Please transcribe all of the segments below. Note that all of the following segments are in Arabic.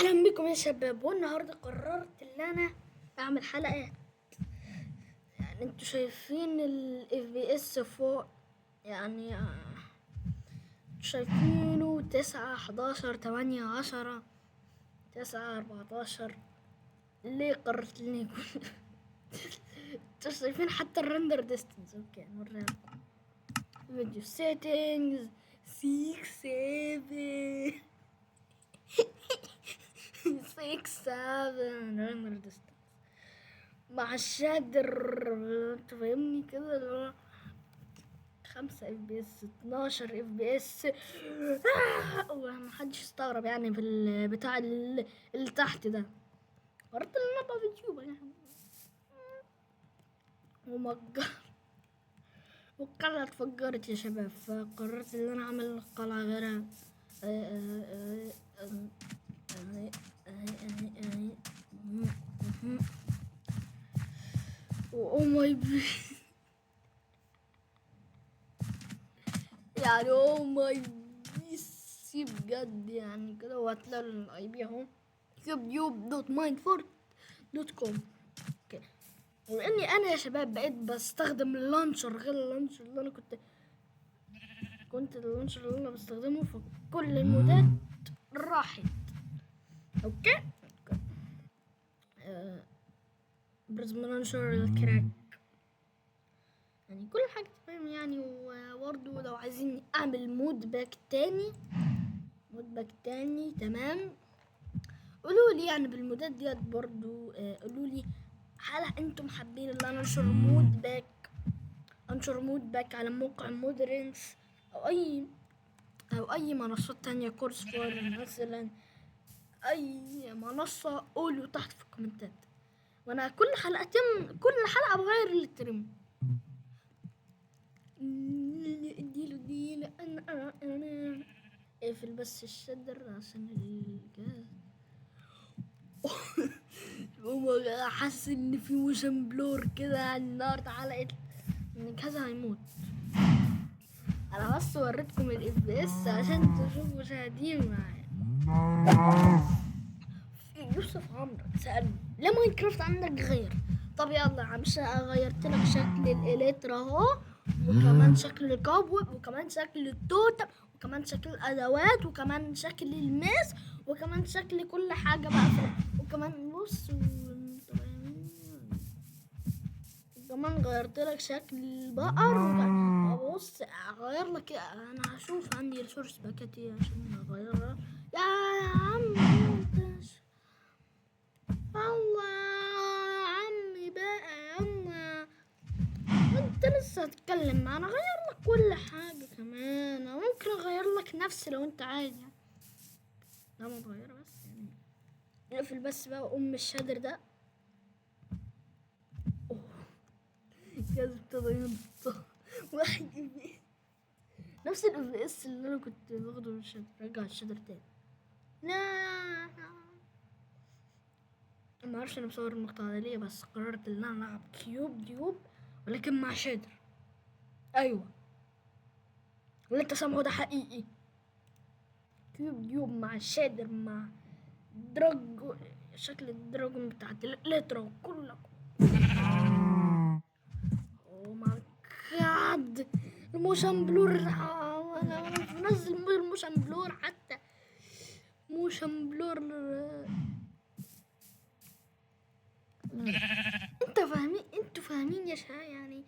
اهلا بكم يا شباب، والنهارده قررت ان انا اعمل حلقات. يعني انتوا شايفين ال FPS فوق، يعني شايفينه 9 11 8 10 9 14. ليه قررت اني يكون انتوا شايفين حتى الرندر ديستنس. اوكي نوريها لكم. فيديو سيتنجز 6 7 6 7 رندر ديستنس مع الشادر. انت فاهمني كده، اللي هو 5 اف بي اس 12 اف بي اس. محدش يستغرب يعني في البتاع اللي تحت ده. قررت ان انا ابقى فيديوبر يعني. والقلعة اتفجرت يا شباب، فقررت ان انا اعمل قلعة غيرها. او ماي يعني او ماي بي بجد يعني كده. وهتلاقوا الاي بي اهو، youtube.mindfort.com. اوكي، واني انا يا شباب بقيت بستخدم اللانشر غير اللانشر اللي انا كنت اللانشر اللي انا بستخدمه، فكل المودات راحت. اوكي، برزم لانشر الكراك، يعني كل حاجة تمام يعني. وبرضه لو عايزين اعمل مود باك تاني تمام، قولوا لي يعني بالمودات ديت برضو. قولوا لي هل انتم حابين ان انا انشر مود باك على موقع مودرنس او اي منصات تانية، كورس فور مثلا، اي منصة. قولوا تحت في الكومنتات، وانا كل حلقة بغير الترم. اديله انا اقفل بس الشدر عشان الجهاز. حاسس ان في موشن بلور كده، النار اتعلقت ان الجهاز هيموت. انا بس وريتكم الاف بي اس عشان تشوفوا شاهدين معايا. يوسف عمرو سألني ليه ماينكرافت عندك غير. طب يلا يا عم، غيرت لك شكل الاليترا اهو، وكمان شكل الكوبوب، وكمان شكل التوتم، وكمان شكل الادوات، وكمان شكل الماس، وكمان شكل كل حاجه بقى. وكمان بص كمان غيرت لك شكل البقر. بص اغير لك، انا هشوف عندي ريسورس باكيت عشان اغيرها. يا عم الله يا عمي بقى يا عم، انت لسه هتتكلم. انا اغير لك كل حاجه كمان، انا ممكن اغير لك نفسي لو انت عايز يعني. لا ما تغير بس يعني. اقفل بس بقى الشادر ده. الجهاز ابتدى ينط. واحد نفس الاف اس اللي انا كنت واخده من الشادر، رجع الشادر تاني. لا ما اعرفش انا بصور المقطع ده ليه، بس قررت ان انا العب كيوب ديوب ولكن مع شادر. ايوه اللي انت سامعه ده حقيقي. كيوب ديوب مع شادر مع دراجون، شكل الدراجون بتاعت الالترا وكله. او ماي جاد، الموشن بلور. انا مش منزل الموشن بلور حتى. موشن بلور انتوا فاهمين يا شباب يعني.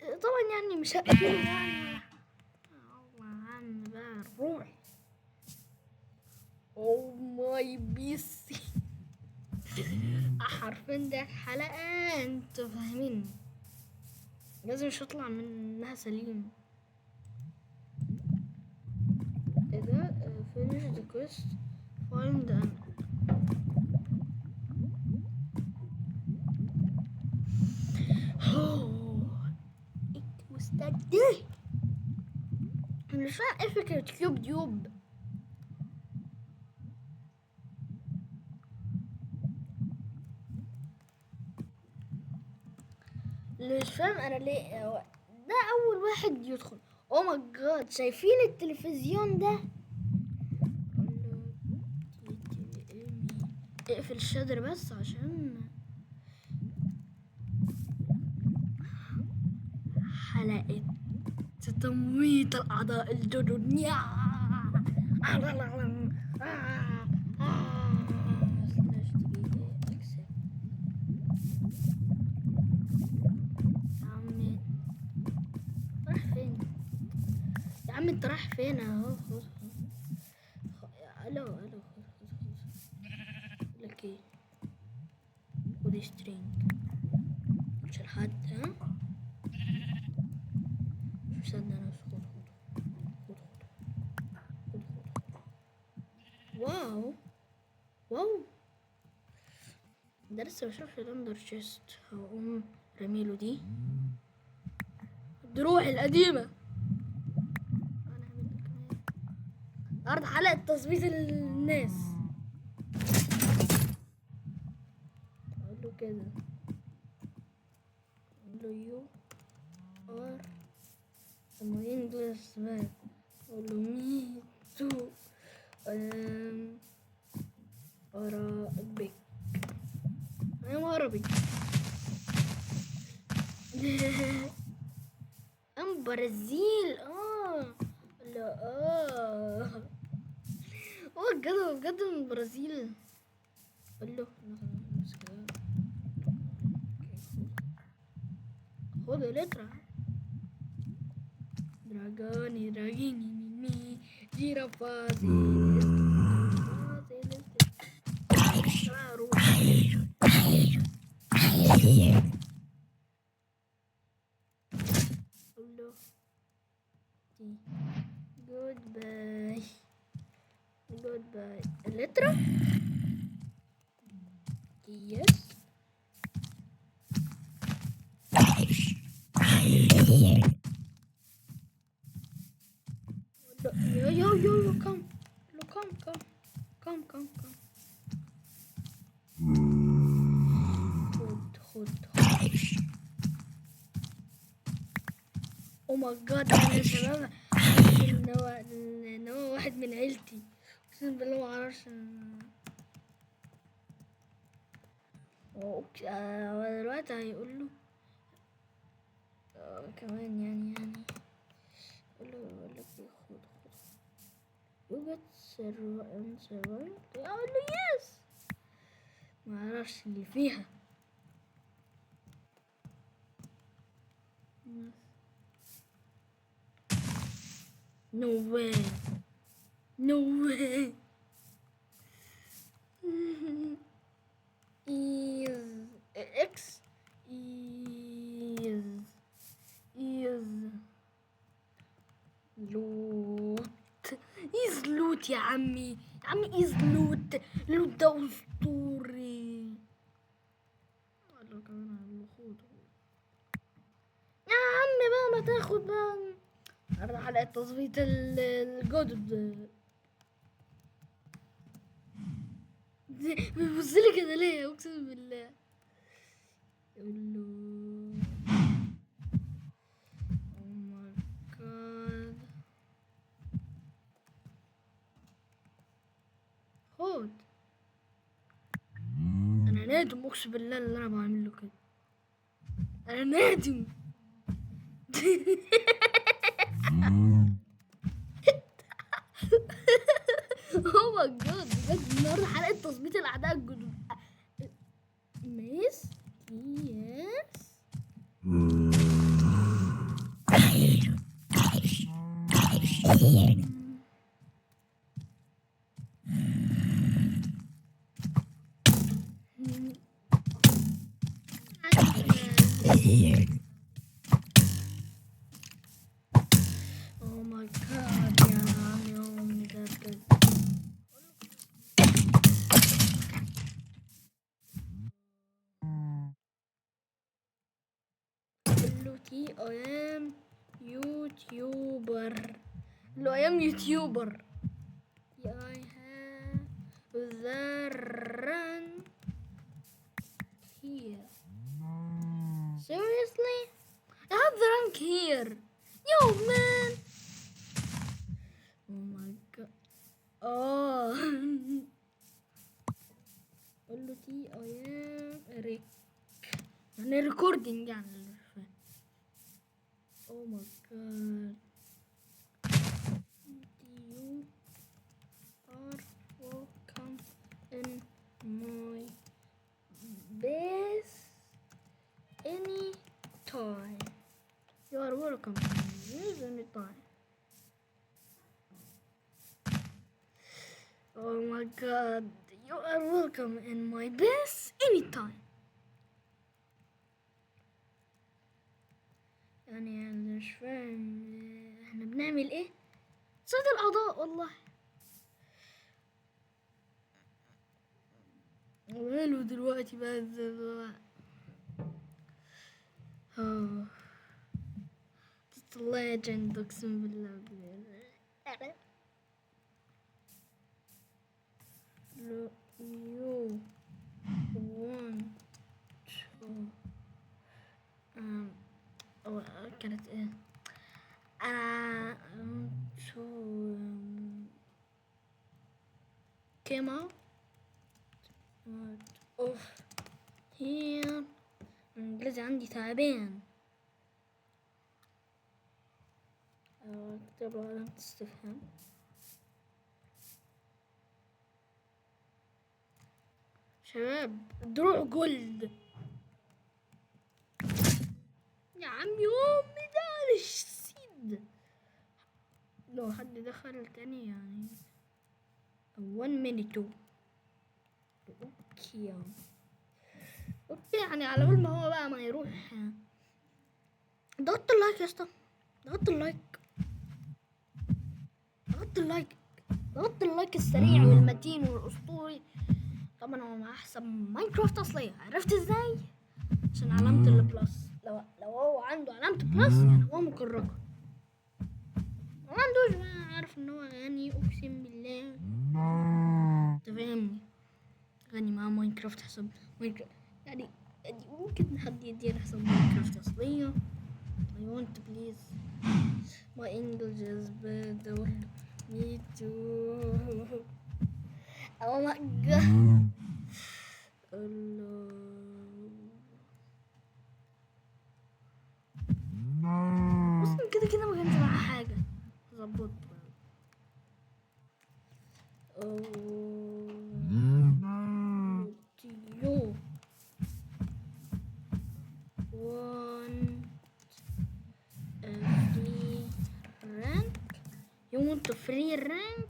طبعا يعني مش هقفل يعني. الله عم بقى روح. او ماي بيسي. حرفين ده حلقة، انتوا فاهمين، لازم مش هطلع منها سليم. ايه ده؟ finish the quest find an مستدي. مش فاهم ايه فكرة كيوب ديوب. اللي مش فاهم انا ليه ده اول واحد يدخل. او ماي جاد، شايفين التلفزيون ده؟ اقفل الشادر بس عشان حلقة تمويت الأعضاء الجدد. يا عم انت رايح فين؟ اهو خد. الو لك ايه؟ خد سترينج مش لحد ها؟ مش مصدق نفسي. خد. واو ده لسه مشافش الاندر تشيست. هقوم رميله دي دروعي القديمة. النهارده حلقة تظبيط الناس. اقول له كده، اقول له يو ار المهم دول الشباب. اقول له مي تو عربي. انا عربي. ام برازيل. لا بجد من البرازيل. قول له خد لترا دراجيني جيرافازي. قول له جود باي اللترا. يس يو come خد او ماي جاد يا شباب. ان هو واحد من عيلتي، اقسم بالله ما اعرفش. هو دلوقتي هيقول له كمان يعني قول له خد يوجد سيرفر. اقول له يس، ما اعرفش اللي فيها. No way. is X is لوت يا عمي is لوت ده أسطوري. والله كمان على الخوض يا عمي بقى، ما تاخد بقى على حلقة تظبيط الجدد. بيبصلي كده ليه؟ اقسم بالله. يقول له او ماي جاد خد. انا نادم اقسم بالله اللي انا بعمله كده. انا نادم. او ماي جاد بجد النهارده حلقة تظبيط الاعداء الجدد. ميس يس او ماي جاد يا عمي ده بجد. تي اي ام يوتيوبر. لو اي ام يوتيوبر. I have the rank here. Seriously? I have the rank here. Yo man. Oh my god. Oh. يعني ريكوردينج يعني اللي مش فاهم. او ماي جاد. You are welcome in my base anytime. You are welcome in my base anytime. Oh my god. You are welcome in my base anytime. يعني أنا مش فاهم احنا بنعمل ايه؟ صيد الأعضاء والله. وماله دلوقتي بقى legend اقسم بالله. لو you want to أو كانت ايه to came out of here. الإنجليزي عندي تعبان. اكتب علامة استفهام. شباب دروع جولد يا عم يومي ده السيد. لو حد دخل تاني يعني 1 minute. اوكي يعني على بال ما هو بقى ما يروح. ضغطت اللايك يا اسطى. ضغطت اللايك. ضغطت اللايك السريع والمتين والاسطوري. طبعا هو مع احسن ماينكرافت اصلية. عرفت ازاي؟ عشان علامة البلس. لو هو عنده علامة بلس يعني هو مكركة. ما عندوش بقى عارف ان هو غني اقسم بالله. انت فاهمني؟ غني مع ماينكرافت حسب ماينكرافت يعني ممكن حد يدينا حسب ماينكرافت اصلية. I want to please. My English is bad. Me too. Oh my god. الله. اصلا كده ما كانش معاه حاجة. ظبط. You want a free rank?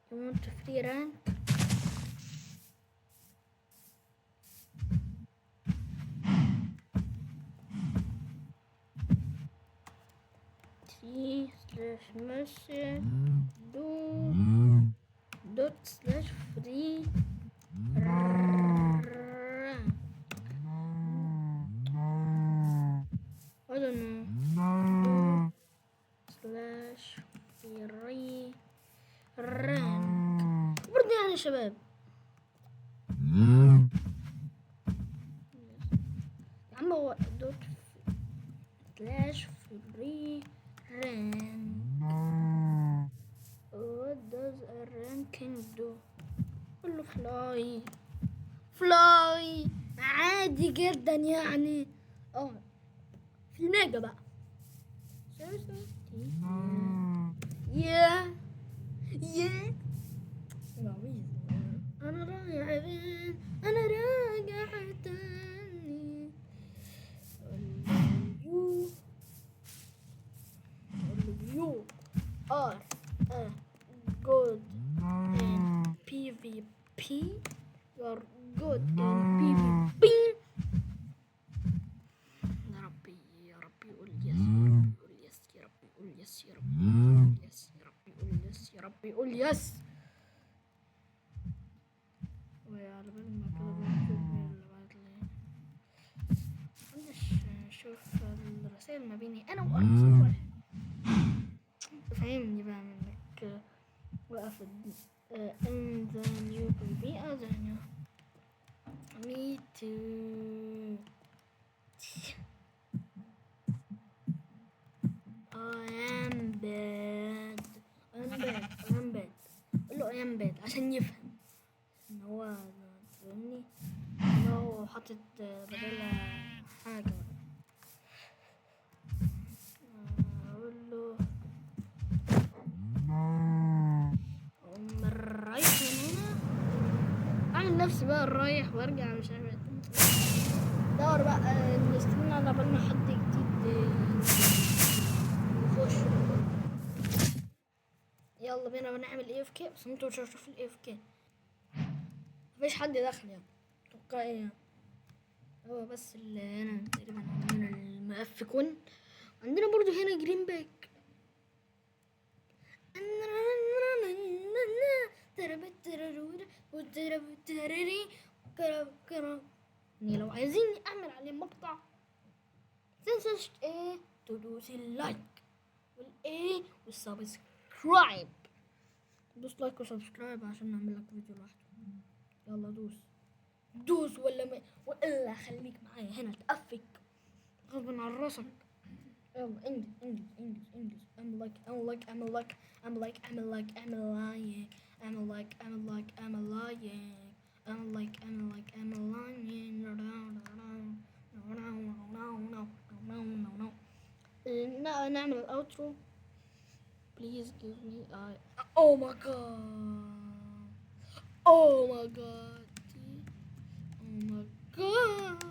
You want a free rank? T/message do./free rank. I don't know. do/free rank. برضه يعني يا شباب. يا عم هو ./free rank. What does a ranking do? قول له فلاي عادي جدا يعني. في الميجا بقى. يا انا راجع فين؟ انا راجع تاني. You are a good in PvP. You are good in PvP. يا ربي قول يس. يا ربي قول يس. يا ربي قول يس. يا ربي قول يس. يا ربي قول يس. وعلى بال ما كده بنشوف مين اللي بعتلي. شوف الرسائل ما بيني انا وارض. فهمني بقى منك. وقف in the new PvP me too. جيم باد عشان يفهم ان هو فاهمني ان هو حاطط بدلها حاجة. اقول له اقوم رايح من هنا، اعمل نفسي بقى رايح وارجع مش عارف دور بقى نستنى على بال ما حد جديد يخش. يلا بينا بنعمل اي اف كي، بس انتوا مش هتشوفوا الاي اف كي، مفيش حد دخل يعني اتوقع ايه يعني. هو بس اللي هنا تقريبا عندنا المؤفكون، عندنا برضو هنا جرين باك. يعني لو عايزين اعمل عليه مقطع متنساش ايه تدوس اللايك والايه والسبسكرايب. دوس لايك وسبسكرايب عشان نعمل لك فيديو لوحده. يلا دوس ولا خليك معايا هنا تأفك غصب عن راسك. يلا انجز اعمل لايك اعمل لايك اعمل لايك اعمل لايك اعمل لايك اعمل لايك اعمل لايك اعمل لايك اعمل لايك اعمل لايك اعمل لايك اعمل لايك. نعمل الاوترو. Please give me a... Oh my god. Oh my god. Oh my god.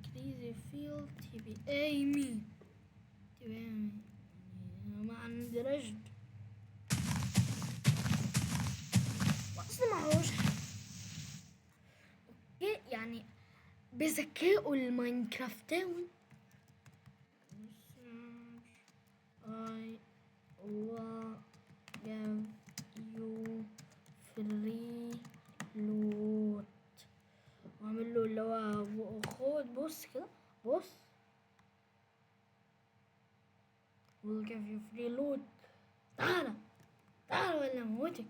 Crazy feel TBA me. TBA me. ما عندي رشد. أصلا معهوش حاجة. اوكي يعني بذكائه الماينكرافتاوي. I will give you free loot. واعمل له اللي هو خد بص كده بص. will give you free loot. تعالى ولا موتك.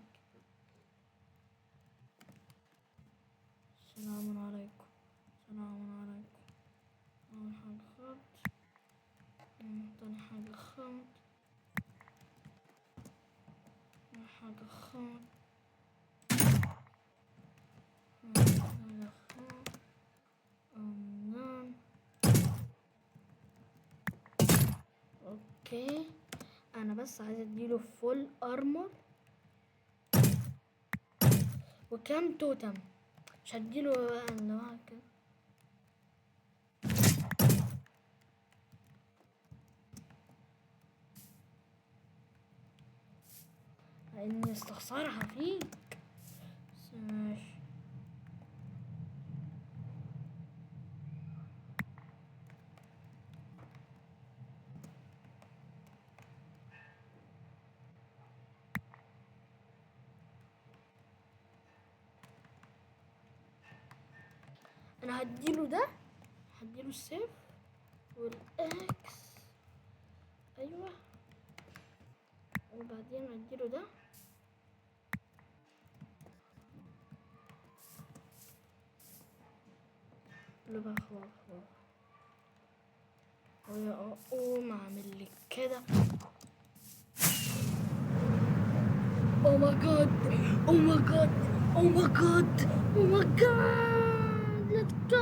السلام عليكم. اول حاجة خط، تاني حاجة خط، حاجة خط، اوكي انا بس عايز اديله فول ارمور وكام توتم، مش هديله اللي هو كده. اني استخسرها فيك بس ماشي. انا هديله السيف والاكس. ايوه وبعدين هديله ده. اللي بقى خلاص اقوم اعمل لك كده. او ماي جاد ليتس جو.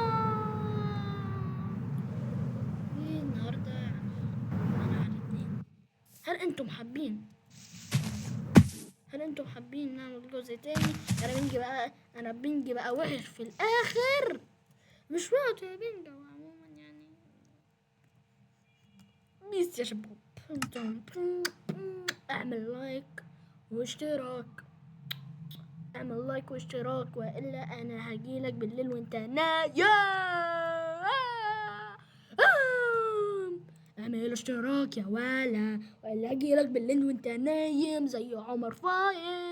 النهارده يعني انا على اتنين. هل انتم حابين نعمل جزء تاني؟ انا بنجي بقى وحش في الاخر، مش وقت بنجي عموما يعني. بيس يا شباب، اعمل لايك واشتراك والا انا هجيلك بالليل وانت نايم. اعمل اشتراك يا والا هجيلك بالليل وانت نايم زي عمر فايز.